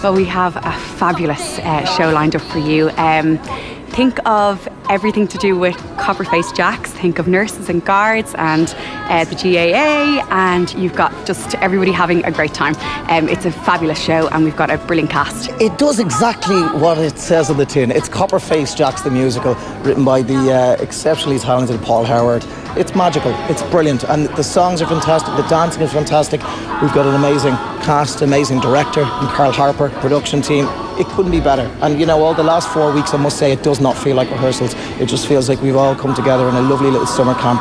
Well, we have a fabulous show lined up for you. Think of everything to do with copper-faced jacks. Think of nurses and guards and the GAA, and you've got just everybody having a great time. It's a fabulous show, and we've got a brilliant cast. It does exactly what it says on the tin. It's Copper-Faced Jacks, the musical, written by the exceptionally talented Paul Howard. It's magical, it's brilliant, and the songs are fantastic, the dancing is fantastic. We've got an amazing cast, amazing director, and Carl Harper, production team. It couldn't be better. And you know, all the last 4 weeks, I must say, it does not feel like rehearsals. It just feels like we've all come together in a lovely little summer camp.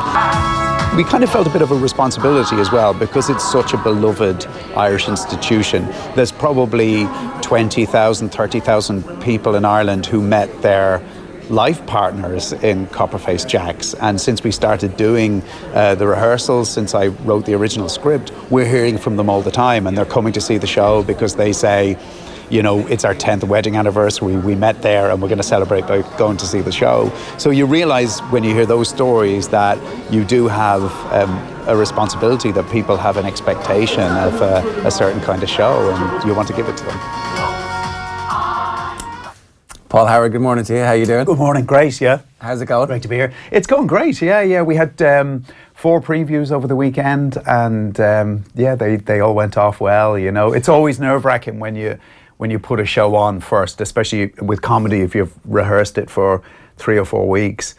We kind of felt a bit of a responsibility as well, because it's such a beloved Irish institution. There's probably 20,000, 30,000 people in Ireland who met their life partners in Copper-Faced Jacks, and since we started doing the rehearsals, since I wrote the original script, we're hearing from them all the time, and they're coming to see the show because they say, you know, it's our 10th wedding anniversary, we met there and we're going to celebrate by going to see the show. So you realise when you hear those stories that you do have a responsibility, that people have an expectation of a certain kind of show, and you want to give it to them. Paul Howard, good morning to you. How you doing? Good morning. Great, yeah. How's it going? Great to be here. It's going great, yeah. We had 4 previews over the weekend, and yeah, they all went off well. You know, it's always nerve-wracking when you put a show on first, especially with comedy, if you've rehearsed it for 3 or 4 weeks.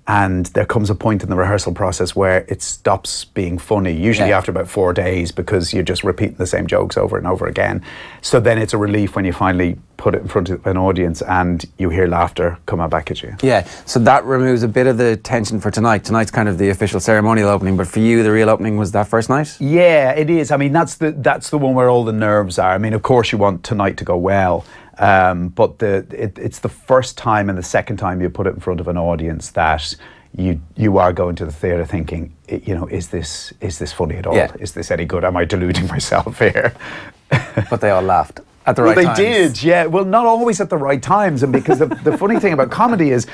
And there comes a point in the rehearsal process where it stops being funny, usually after about 4 days, because you're just repeating the same jokes over and over again. So then it's a relief when you finally put it in front of an audience and you hear laughter coming back at you. Yeah, so that removes a bit of the tension for tonight. Tonight's kind of the official ceremonial opening, but for you, the real opening was that first night? Yeah, it is. I mean, that's the one where all the nerves are. I mean, of course you want tonight to go well. But it's the first time and the second time you put it in front of an audience that you are going to the theatre thinking, you know, is this funny at all? Yeah. Is this any good? Am I deluding myself here? But they all laughed. At the right times. They did, yeah. Well, not always at the right times, and because the funny thing about comedy is,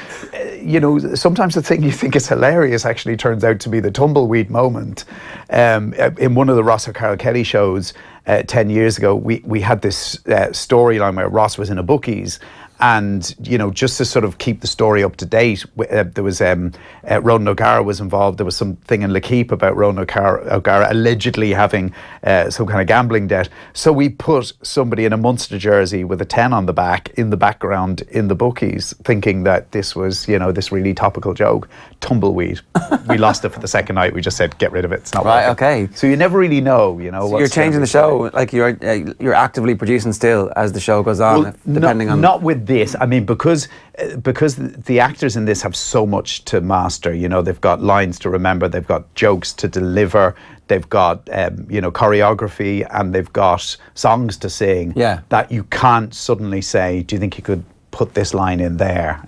you know, sometimes the thing you think is hilarious actually turns out to be the tumbleweed moment. In one of the Ross O'Carroll-Kelly shows 10 years ago, we had this storyline where Ross was in a bookies, and, you know, just to sort of keep the story up to date, there was Ronan O'Gara was involved. There was something in L'Keep about Ronan O'Gara allegedly having some kind of gambling debt. So we put somebody in a Munster jersey with a 10 on the back in the background in the bookies, thinking that this was, you know, this really topical joke. Tumbleweed. We lost it for the second night. We just said, get rid of it. It's not right. working. Okay. So you never really know, you know. So you're changing the show, like you're actively producing still as the show goes on, well, depending on. Not with this. I mean, because the actors in this have so much to master. You know, they've got lines to remember, they've got jokes to deliver, they've got you know, choreography, and they've got songs to sing. Yeah. That you can't suddenly say, do you think you could put this line in there?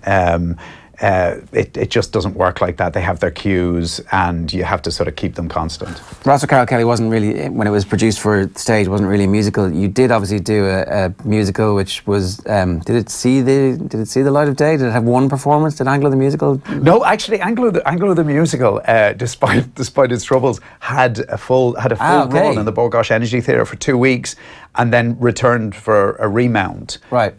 It just doesn't work like that. They have their cues, and you have to sort of keep them constant. Ross O'Carroll-Kelly wasn't really, when it was produced for stage, wasn't really a musical. You did obviously do a musical, which was did it see the light of day? Did it have one performance? Did Anglo the musical? No, actually, Anglo the musical, despite its troubles, had a full run in the Borgosh Energy Theatre for 2 weeks, and then returned for a remount. Right.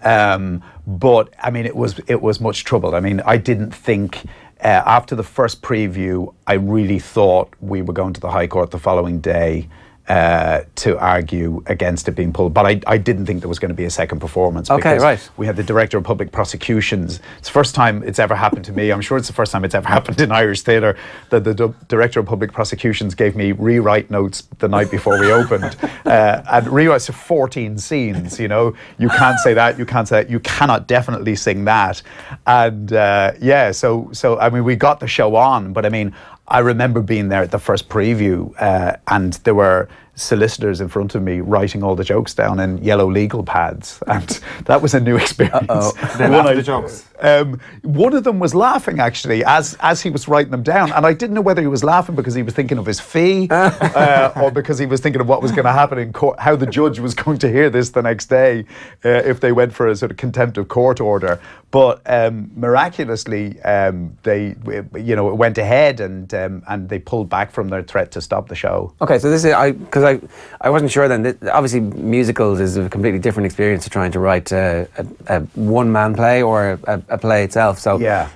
But I mean, it was much trouble. I mean, I didn't think after the first preview, I really thought we were going to the High Court the following day to argue against it being pulled. But I didn't think there was going to be a second performance. Okay, because right. We had the Director of Public Prosecutions. It's the first time it's ever happened to me. I'm sure it's the first time it's ever happened in Irish theatre that the Director of Public Prosecutions gave me rewrite notes the night before we opened. And rewrites of 14 scenes, you know. You can't say that, you can't say that, you cannot definitely sing that. And yeah, so I mean, we got the show on, but I mean, I remember being there at the first preview and there were solicitors in front of me writing all the jokes down in yellow legal pads, and that was a new experience. They laughed at the jokes. One of them was laughing actually as he was writing them down, and I didn't know whether he was laughing because he was thinking of his fee or because he was thinking of what was going to happen in court, how the judge was going to hear this the next day if they went for a sort of contempt of court order. But miraculously, they, you know, it went ahead, and they pulled back from their threat to stop the show. Okay, so this is because I wasn't sure then. Obviously, musicals is a completely different experience to trying to write a one-man play or a play itself. So, yeah.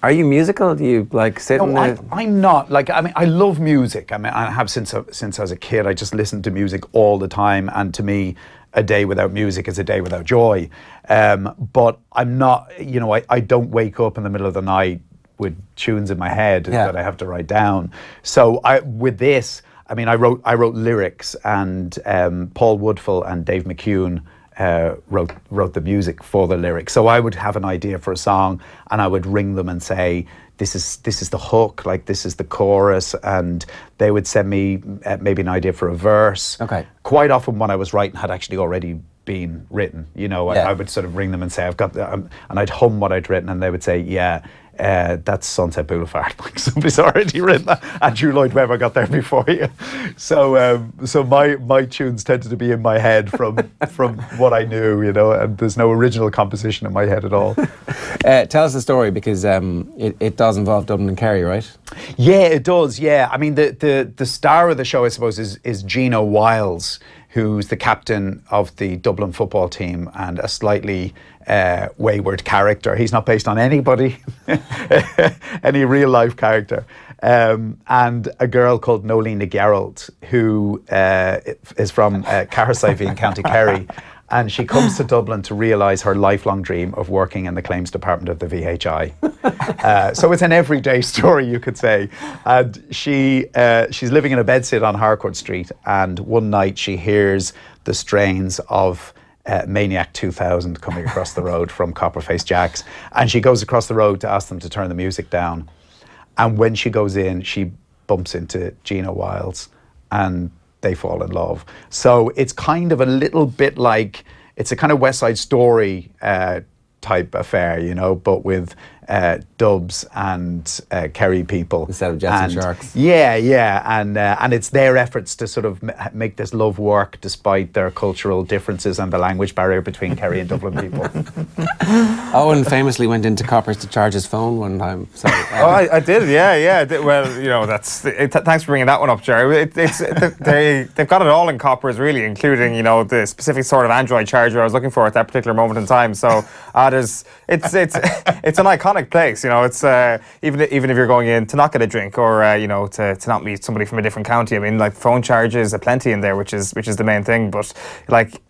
Are you musical? Do you like sit? No, I'm not. Like, I mean, I love music. I mean, I have since I was a kid. I just listened to music all the time, and to me, a day without music is a day without joy. But I'm not. You know, I don't wake up in the middle of the night with tunes in my head that I have to write down. So with this, I mean, I wrote lyrics, and Paul Woodfull and Dave McCune wrote the music for the lyrics. So I would have an idea for a song, and I would ring them and say, this is the hook, like this is the chorus, and they would send me maybe an idea for a verse. Okay. Quite Quite often what I was writing had actually already been written. You know, I would sort of ring them and say, I've got, and I'd hum what I'd written, and they would say, yeah. That's Sunset Boulevard. Like, somebody's already written that. Andrew Lloyd Webber got there before you. So my tunes tended to be in my head from what I knew, you know, and there's no original composition in my head at all. Tell us the story, because it does involve Dublin and Kerry, right? Yeah, it does. Yeah, I mean the star of the show, I suppose, is Gino Wiles, who's the captain of the Dublin football team and a slightly wayward character. He's not based on anybody, any real life character. And a girl called Nolina Gerald, who is from Cahersivey in County Kerry. And she comes to Dublin to realise her lifelong dream of working in the claims department of the VHI. So it's an everyday story, you could say. And she's living in a bedsit on Harcourt Street, and one night she hears the strains of Maniac 2000 coming across the road from Copperface Jacks, and she goes across the road to ask them to turn the music down. And when she goes in, she bumps into Gino Wiles, and they fall in love. So it's kind of a little bit like, it's a kind of West Side Story type affair, you know, but with dubs and Kerry people instead of Jets and Sharks. Yeah, and it's their efforts to sort of make this love work despite their cultural differences and the language barrier between Kerry and Dublin people. Owen famously went into Coppers to charge his phone one time. So, I did, yeah. I did. Well, you know, that's thanks for bringing that one up, Jerry. They've got it all in Coppers, really, including, you know, the specific sort of Android charger I was looking for at that particular moment in time. So it's an iconic place, you know. It's even if you're going in to not get a drink or you know, to not meet somebody from a different county. I mean, like, phone charges are plenty in there, which is the main thing. But like,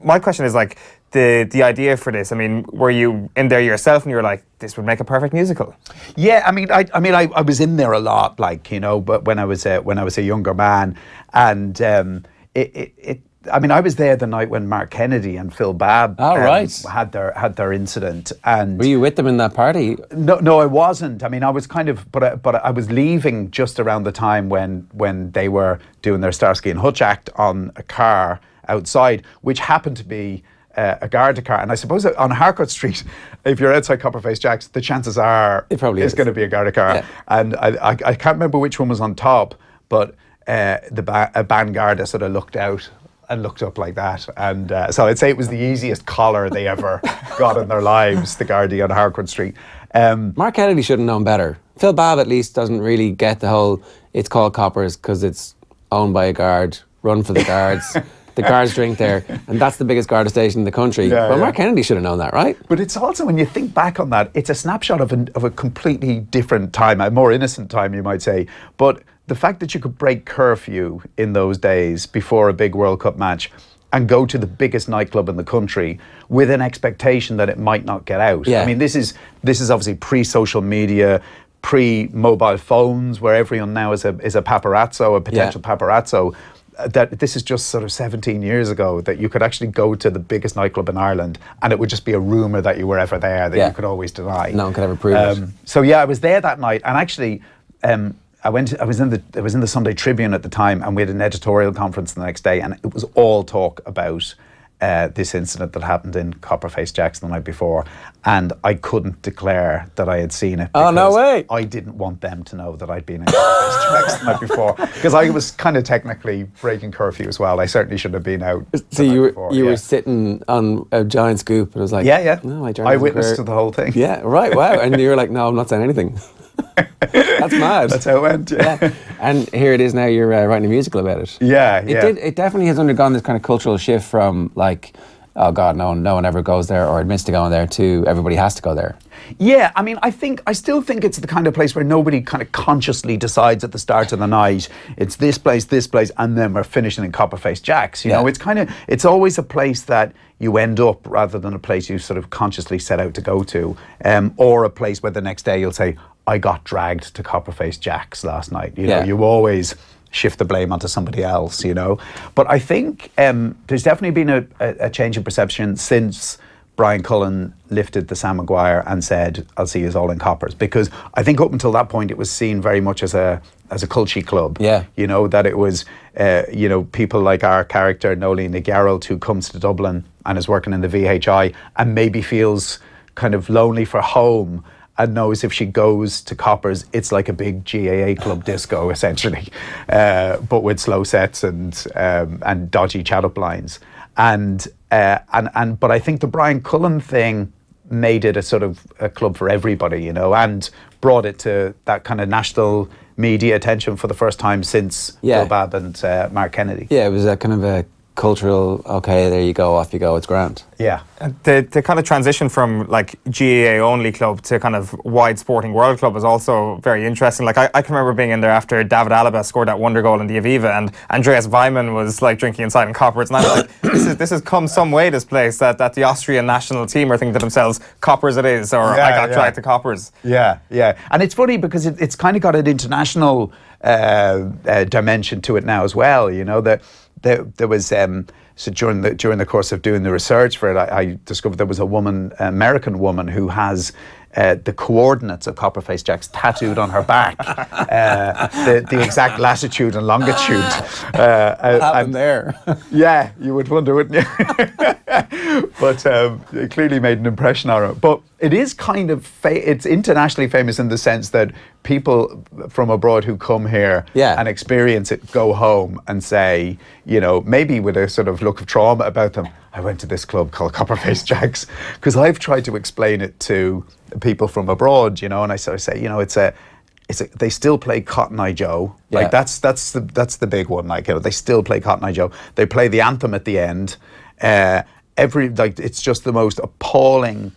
my question is, like, the idea for this. I mean, were you in there yourself and you were like, this would make a perfect musical? Yeah, I mean, I was in there a lot, like, you know, but when I was a younger man, and I mean, I was there the night when Mark Kennedy and Phil Babb had their incident. And were you with them in that party? No, I wasn't. I mean, I was kind of, but I was leaving just around the time when they were doing their Starsky and Hutch act on a car outside, which happened to be a Garda car. And I suppose on Harcourt Street, if you're outside Copperface Jacks, the chances are it's going to be a Garda car. Yeah. And I can't remember which one was on top, but a band Garda sort of looked out and looked up like that, and so I'd say it was the easiest collar they ever got in their lives, the Gardaí on Harcourt Street. Mark Kennedy should have known better. Phil Babb at least doesn't really get the whole, it's called Coppers because it's owned by a guard, run for the guards. The guards drink there, and that's the biggest Garda station in the country. But Mark Kennedy should have known that, right? But it's also, when you think back on that, it's a snapshot of a completely different time, a more innocent time, you might say. But the fact that you could break curfew in those days before a big World Cup match and go to the biggest nightclub in the country with an expectation that it might not get out. Yeah. I mean, this is obviously pre-social media, pre-mobile phones, where everyone now is a paparazzo, a potential paparazzo. That this is just sort of 17 years ago, that you could actually go to the biggest nightclub in Ireland and it would just be a rumour that you were ever there, that you could always deny. No one could ever prove it. So yeah, I was there that night, and actually I was in the Sunday Tribune at the time, and we had an editorial conference the next day, and it was all talk about this incident that happened in Copperface Jacks the night before, and I couldn't declare that I had seen it. Oh, no way! I didn't want them to know that I'd been in Copperface Jacks the night before, because I was kind of technically breaking curfew as well. I certainly shouldn't have been out. So you were sitting on a giant scoop, and it was like, yeah. No, I witnessed to the whole thing. Yeah, right. Wow. And you were like, no, I'm not saying anything. That's mad. That's how it went. Yeah. And here it is now. You're writing a musical about it. Yeah, It definitely has undergone this kind of cultural shift from like, oh God, no one ever goes there or admits to going there, to everybody has to go there. Yeah, I mean, I still think it's the kind of place where nobody kind of consciously decides at the start of the night, it's this place, and then we're finishing in Copperface Jack's. You know, it's always a place that you end up rather than a place you sort of consciously set out to go to, or a place where the next day you'll say, I got dragged to Copperface Jack's last night. You know, you always shift the blame onto somebody else, you know. But I think there's definitely been a change in perception since Brian Cullen lifted the Sam Maguire and said, I'll see you all in coppers. Because I think up until that point, it was seen very much as a culty club. Yeah. You know, that it was, you know, people like our character, Nolene Gerald, who comes to Dublin and is working in the VHI and maybe feels kind of lonely for home and knows if she goes to Coppers, it's like a big GAA club disco, essentially, but with slow sets and dodgy chat-up lines. But I think the Brian Cullen thing made it a sort of a club for everybody, you know, and brought it to that kind of national media attention for the first time since Bill Babb and Mark Kennedy. Yeah, it was a kind of a cultural, okay, there you go, off you go, it's grand. Yeah. The kind of transition from like GAA only club to kind of wide sporting world club is also very interesting. Like I can remember being in there after David Alaba scored that wonder goal in the Aviva and Andreas Weimann was like drinking inside in Coppers, and I was like, this has come some way, this place, that the Austrian national team are thinking to themselves, Coppers it is, or I got dragged to Coppers. Yeah, yeah. And it's funny because it's kind of got an international dimension to it now as well, you know, that there was so during the course of doing the research for it, I discovered there was a woman, an American woman, who has the coordinates of Copperface Jack's tattooed on her back, the exact latitude and longitude. What happened there? Yeah, you would wonder, wouldn't you? But it clearly made an impression on her. But it is kind of it's internationally famous in the sense that people from abroad who come here and experience it go home and say, you know, maybe with a sort of look of trauma about them, I went to this club called Copperface Jack's, because I've tried to explain it to people from abroad, you know, and I sort of say, you know, they still play Cotton Eye Joe. Like that's the big one. Like, you know, they still play Cotton Eye Joe. They play the anthem at the end. It's just the most appalling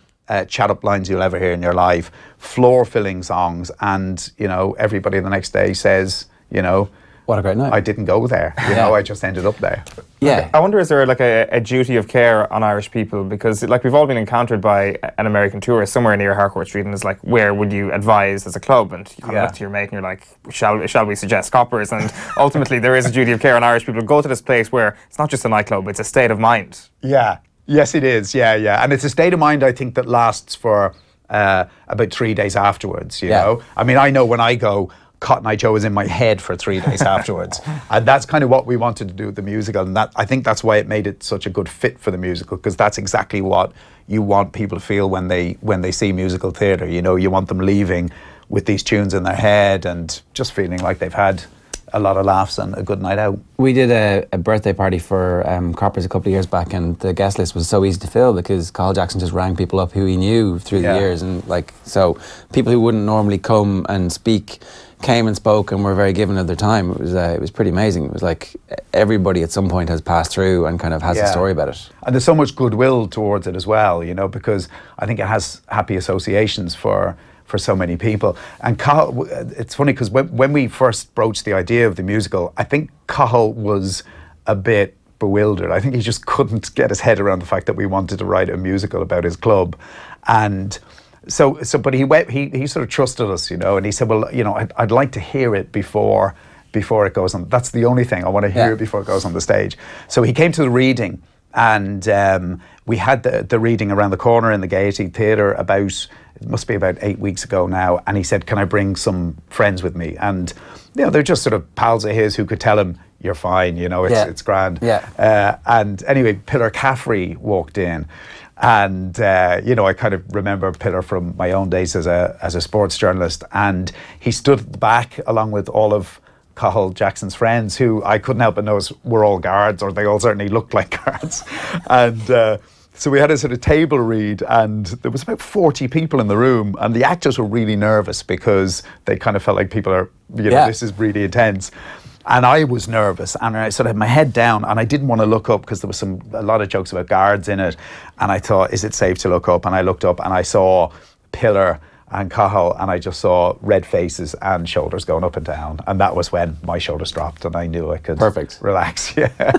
chat-up lines you'll ever hear in your life. Floor-filling songs, and you know, everybody the next day says, you know, what a great night. I didn't go there. You know, I just ended up there. Yeah. I wonder, is there like a duty of care on Irish people? Because like we've all been encountered by an American tourist somewhere near Harcourt Street, and it's like, where would you advise as a club? And you kind of look to your mate and you're like, shall we suggest Coppers? And ultimately there is a duty of care on Irish people. Go to this place where it's not just a nightclub, it's a state of mind. Yeah. Yes, it is. Yeah, yeah. And it's a state of mind, I think, that lasts for about 3 days afterwards, you know? I mean, I know when I go, Cotton Eye Joe is in my head for 3 days afterwards. And that's kind of what we wanted to do with the musical. And I think that's why it made it such a good fit for the musical, because that's exactly what you want people to feel when they see musical theatre. You know, you want them leaving with these tunes in their head and just feeling like they've had a lot of laughs and a good night out. We did a birthday party for Coppers a couple of years back, and the guest list was so easy to fill because Carl Jackson just rang people up who he knew through the years, and like, so people who wouldn't normally come and speak came and spoke and were very given of their time. It was pretty amazing. It was like everybody at some point has passed through and kind of has a story about it. And there's so much goodwill towards it as well, you know, because I think it has happy associations for so many people. And Cathal, it's funny because when we first broached the idea of the musical, I think Cathal was a bit bewildered. I think he just couldn't get his head around the fact that we wanted to write a musical about his club. And but he sort of trusted us, you know, and he said, well, you know, I'd like to hear it before it goes on. That's the only thing. I want to hear it before it goes on the stage. So he came to the reading, and we had the reading around the corner in the Gaiety Theatre it must be about 8 weeks ago now, and he said, can I bring some friends with me? And, you know, they're just sort of pals of his who could tell him, you're fine, you know, it's grand. And anyway, Pillar Caffrey walked in. And, you know, I kind of remember Pillar from my own days as a sports journalist. And he stood at the back along with all of Cathal Jackson's friends, who I couldn't help but notice were all guards, or they all certainly looked like guards. And So we had a sort of table read, and there was about 40 people in the room, and the actors were really nervous because they kind of felt like people are, this is really intense. And I was nervous, and I sort of had my head down, and I didn't want to look up because there was a lot of jokes about guards in it. And I thought, is it safe to look up? And I looked up, and I saw Pillar and Cathal, and I just saw red faces and shoulders going up and down. And that was when my shoulders dropped, and I knew I could relax. Yeah.